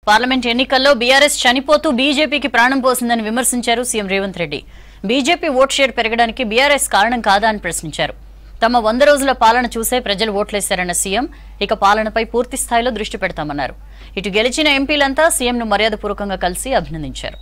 Parliament ఎన్నికల్లో BRS చనిపోతూ బీజేపీకి ప్రాణం పోసిందని విమర్శించారు CM Revanth Reddy. BJP vote share పెరగడానికి బీఆర్ఎస్ కారణం కాదా అని ప్రశ్నించారు. తమ 100 రోజుల పాలన చూసే ప్రజలు ఓట్లేశారన్న సీఎం ఇక పాలనపై పూర్తి స్థాయిలో దృష్టి పెడతామన్నారు. ఇటు గెలిచిన ఎంపీలంతా సీఎంను మర్యాదపూర్వకంగా కలిసి అభినందించారు.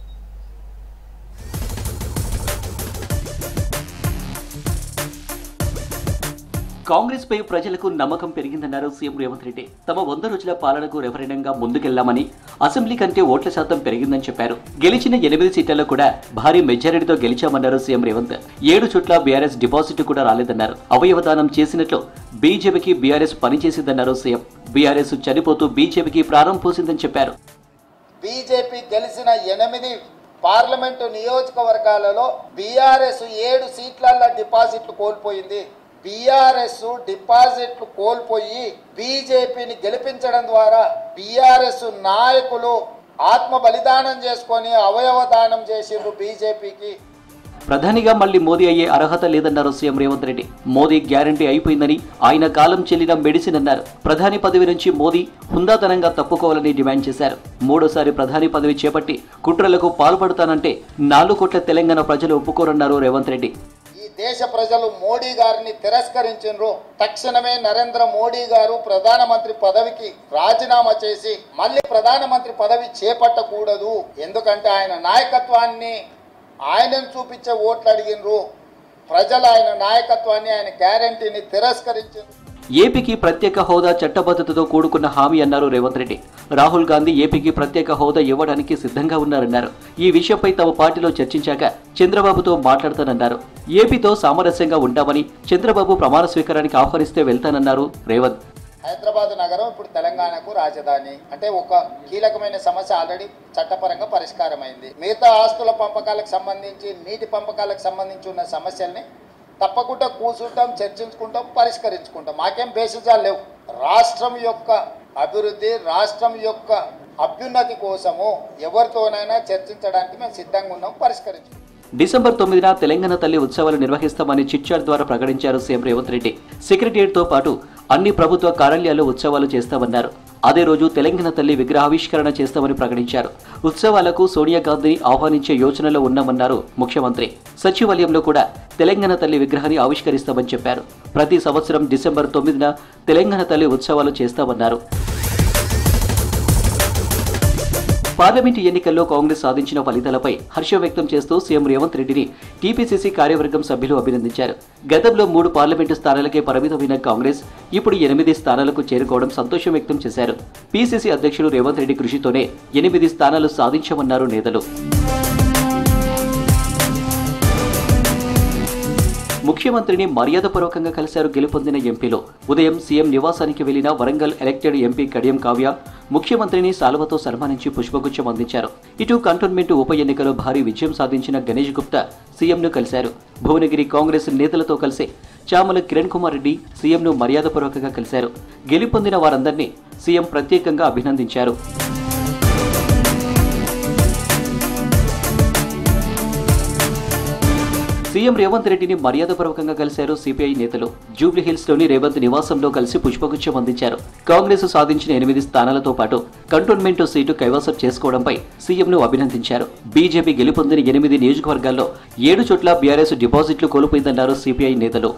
కాంగ్రెస్ పై ప్రజలకు నమ్మకం పెరిగిందన్నారు సీఎం రేవంత్ రెడ్డి. తమ 100 రోజుల పాలనకు రెఫరెండంగా ముందుకెళ్లామని, అసెంబ్లీ కంటే ఓట్ల శాతం పెరిగిందని చెప్పారు. గెలిచిన 8 సీట్లలో కూడా భారీ మెజారిటీతో గెలిచామన్నారు సీఎం రేవంత్. 7 చోట్ల బీఆర్ఎస్ డిపాజిట్ కూడా రాలేదన్నారు. అవయవదానం చేసినట్లు బీజేపీకి బీఆర్ఎస్ పనిచేసిందన్నారు సీఎం. బీఆర్ఎస్ చనిపోతూ బీజేపీకి ప్రాణం పోసిందని చెప్పారు. బీజేపీ గెలిచిన 8 పార్లమెంటు నియోజకవర్గాలలో బీఆర్ఎస్ 7 సీట్లలో డిపాజిట్లు కోల్పోయింది. బీఆర్ఎస్ డిపాజిట్లు కోల్పోయి బీజేపీని గెలిపించడం ద్వారా బీఆర్ఎస్ నాయకులు ఆత్మ బలిదానం చేసుకొని అవయవ దానం చేసిండ్రు బీజేపీకి. ప్రధానిగా మళ్లీ మోదీ అయ్యే అర్హత లేదన్నారు సీఎం రేవంత్ రెడ్డి. మోదీ గ్యారంటీ అయిపోయిందని, ఆయన కాలం చెల్లిన మెడిసిన్ అన్నారు. ప్రధాని పదవి నుంచి మోదీ హుందాతనంగా తప్పుకోవాలని డిమాండ్ చేశారు. 3వ ప్రధాని పదవి చేపట్టి కుట్రలకు పాల్పడతానంటే 4 కోట్ల తెలంగాణ ప్రజలు ఒప్పుకోరన్నారు రేవంత్ రెడ్డి. దేశ ప్రజలు మోడీ గారిని తిరస్కరించారు. తక్షణమే నరేంద్ర మోడీ గారు ప్రధానమంత్రి పదవికి రాజీనామా చేసి మళ్ళీ ప్రధానమంత్రి పదవి చేపట్టకూడదు. ఎందుకంటే ఆయన నాయకత్వాన్ని ఆయనను చూపించే ఓట్లు అడిగినరు. ప్రజలు ఆయన నాయకత్వాన్ని, ఆయన గ్యారంటీని తిరస్కరించారు. ఏపీకి ప్రత్యేక హోదా చట్టబద్ధతతో కూడుకున్న హామీ అన్నారు రేవంత్ రెడ్డి. రాహుల్ గాంధీ ఏపీకి ప్రత్యేక హోదా ఇవ్వడానికి సిద్ధంగా ఉన్నారన్నారు. ఈ విషయంపై తమ పార్టీలో చర్చించాక చంద్రబాబుతో మాట్లాడతానన్నారు. ఏపీతో సామరస్యంగా ఉంటామని, చంద్రబాబు ప్రమాణ స్వీకారానికి ఆహ్వానిస్తే వెళ్తానన్నారు రేవంత్. హైదరాబాద్ నగరం ఇప్పుడు తెలంగాణకు రాజధాని. అంటే ఒక కీలకమైన సమస్య ఆల్రెడీ చట్టపరంగా పరిష్కారం అయింది. మిగతా ఆస్తుల పంపకాలకు సంబంధించి, నీటి పంపకాలకు సంబంధించి ఉన్న సమస్యల్ని తప్పకుండా కూర్చుంటాం, చర్చించుకుంటాం, పరిష్కరించుకుంటాం. మాకేం బేసిజాలు లేవు. రాష్ట్రం యొక్క అభివృద్ధి, రాష్ట్రం యొక్క అభ్యున్నతి కోసము ఎవరితోనైనా చర్చించడానికి మేము సిద్ధంగా ఉన్నాం, పరిష్కరించుకుంటాం. డిసెంబర్ 9న తెలంగాణ తల్లి ఉత్సవాలు నిర్వహిస్తామని చిట్చాట్ ద్వారా ప్రకటించారు సీఎం రేవంత్ రెడ్డి. సెక్రటేరియట్తో పాటు అన్ని ప్రభుత్వ కార్యాలయాల్లో ఉత్సవాలు చేస్తామన్నారు. అదే రోజు తెలంగాణ తల్లి విగ్రహావిష్కరణ చేస్తామని ప్రకటించారు. ఉత్సవాలకు సోనియా గాంధీని ఆహ్వానించే యోచనలో ఉన్నామన్నారు ముఖ్యమంత్రి. సచివాలయంలో కూడా తెలంగాణ తల్లి విగ్రహాన్ని ఆవిష్కరిస్తామని చెప్పారు. ప్రతి సంవత్సరం డిసెంబర్ 9న తెలంగాణ తల్లి ఉత్సవాలు చేస్తామన్నారు. పార్లమెంటు ఎన్నికల్లో కాంగ్రెస్ సాధించిన ఫలితాలపై హర్షం వ్యక్తం చేస్తూ సీఎం రేవంత్ రెడ్డిని టీపీసీసీ కార్యవర్గం సభ్యులు అభినందించారు. గతంలో 3 పార్లమెంటు స్థానాలకే పరిమితమైన కాంగ్రెస్ ఇప్పుడు 8 స్థానాలకు చేరుకోవడం సంతోషం వ్యక్తం చేశారు. పీసీసీ అధ్యక్షుడు రేవంత్ రెడ్డి కృషితోనే 8 స్థానాలు సాధించామన్నారు నేతలు. ముఖ్యమంత్రిని మర్యాదపూర్వకంగా కలిశారు గెలుపొందిన ఎంపీలు. ఉదయం సీఎం నివాసానికి వెళ్లిన వరంగల్ ఎలక్టెడ్ ఎంపీ కడియం కావ్య ముఖ్యమంత్రిని సాల్వతో సన్మానించి పుష్పగుచ్చం అందించారు. ఇటు కంటోన్మెంట్ ఉప ఎన్నికలో భారీ విజయం సాధించిన గణేష్ గుప్తా సీఎంను కలిశారు. భువనగిరి కాంగ్రెస్ నేతలతో కలిసి చామల కిరణ్ కుమార్ రెడ్డి సీఎంను మర్యాదపూర్వకంగా కలిశారు. గెలుపొందిన వారందరినీ సీఎం ప్రత్యేకంగా అభినందించారు. సీఎం రేవంత్ రెడ్డిని మర్యాదపూర్వకంగా కలిశారు సిపిఐ నేతలు. జూబ్లీహిల్స్ లోని రేవంత్ నివాసంలో కలిసి పుష్పగుచ్చం అందించారు. కాంగ్రెస్ సాధించిన 8 స్థానాలతో పాటు కంటోన్మెంట్ సీటు కైవసం చేసుకోవడంపై సీఎంను అభినందించారు. బీజేపీ గెలుపొందిన 8 నియోజకవర్గాల్లో 7 చోట్ల బీఆర్ఎస్ డిపాజిట్లు కోల్పోయిందన్నారు సిపిఐ నేతలు.